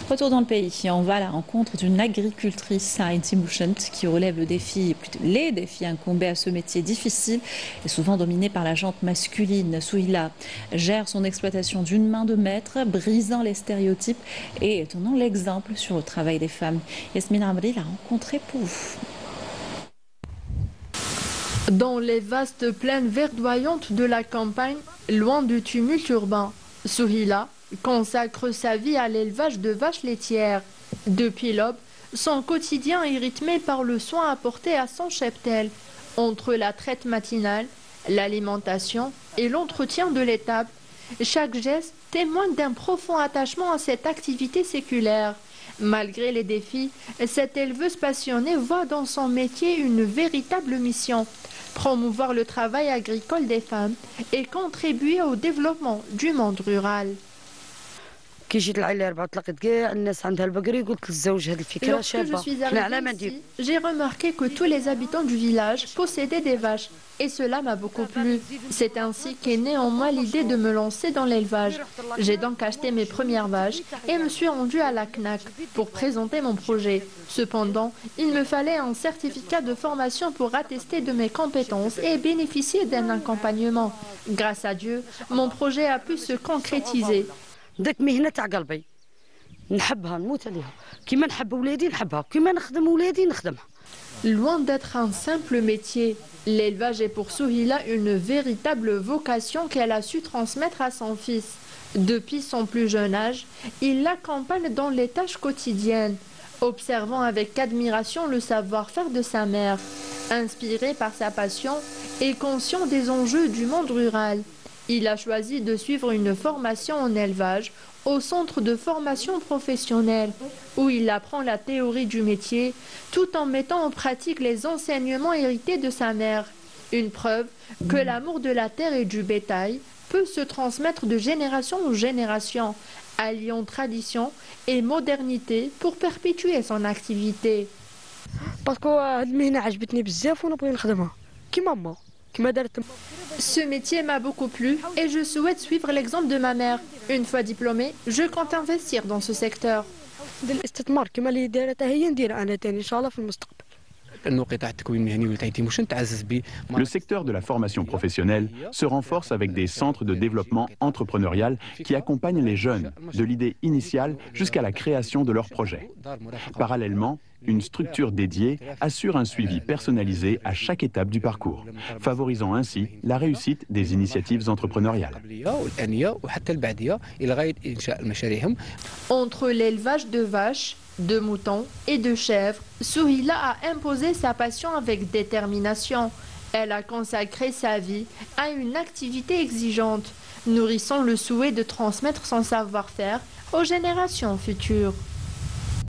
Retour dans le pays, on va à la rencontre d'une agricultrice à Intimushent qui relève le défi, plutôt les défis incombés à ce métier difficile et souvent dominé par la jante masculine. Souhila gère son exploitation d'une main de maître, brisant les stéréotypes et donnant l'exemple sur le travail des femmes. Yasmine Amri l'a rencontrée pour vous. Dans les vastes plaines verdoyantes de la campagne, loin du tumulte urbain, Souhila consacre sa vie à l'élevage de vaches laitières. Depuis l'aube, son quotidien est rythmé par le soin apporté à son cheptel, entre la traite matinale, l'alimentation et l'entretien de l'étable. Chaque geste témoigne d'un profond attachement à cette activité séculaire. Malgré les défis, cette éleveuse passionnée voit dans son métier une véritable mission: promouvoir le travail agricole des femmes et contribuer au développement du monde rural. Lorsque je suis arrivée ici, j'ai remarqué que tous les habitants du village possédaient des vaches et cela m'a beaucoup plu. C'est ainsi qu'est née en moi l'idée de me lancer dans l'élevage. J'ai donc acheté mes premières vaches et me suis rendue à la CNAC pour présenter mon projet. Cependant, il me fallait un certificat de formation pour attester de mes compétences et bénéficier d'un accompagnement. Grâce à Dieu, mon projet a pu se concrétiser. داك مهنة تاع قلبي نحبها نموت عليها كيما نحب ولادي نحبها كيما نخدم ولادي نخدمها. Loin d'être un simple métier, l'élevage est pour Souhila une véritable vocation qu'elle a su transmettre à son fils. Depuis son plus jeune âge, il l'accompagne dans les tâches quotidiennes, observant avec admiration le savoir-faire de sa mère. Inspiré par sa passion et conscient des enjeux du monde rural, il a choisi de suivre une formation en élevage au centre de formation professionnelle, où il apprend la théorie du métier tout en mettant en pratique les enseignements hérités de sa mère. Une preuve que l'amour de la terre et du bétail peut se transmettre de génération en génération, alliant tradition et modernité pour perpétuer son activité. Ce métier m'a beaucoup plu et je souhaite suivre l'exemple de ma mère. Une fois diplômée, je compte investir dans ce secteur. Le secteur de la formation professionnelle se renforce avec des centres de développement entrepreneurial qui accompagnent les jeunes de l'idée initiale jusqu'à la création de leur projet. Parallèlement, une structure dédiée assure un suivi personnalisé à chaque étape du parcours, favorisant ainsi la réussite des initiatives entrepreneuriales. Entre l'élevage de vaches, de moutons et de chèvres, Souhila a imposé sa passion avec détermination. Elle a consacré sa vie à une activité exigeante, nourrissant le souhait de transmettre son savoir-faire aux générations futures.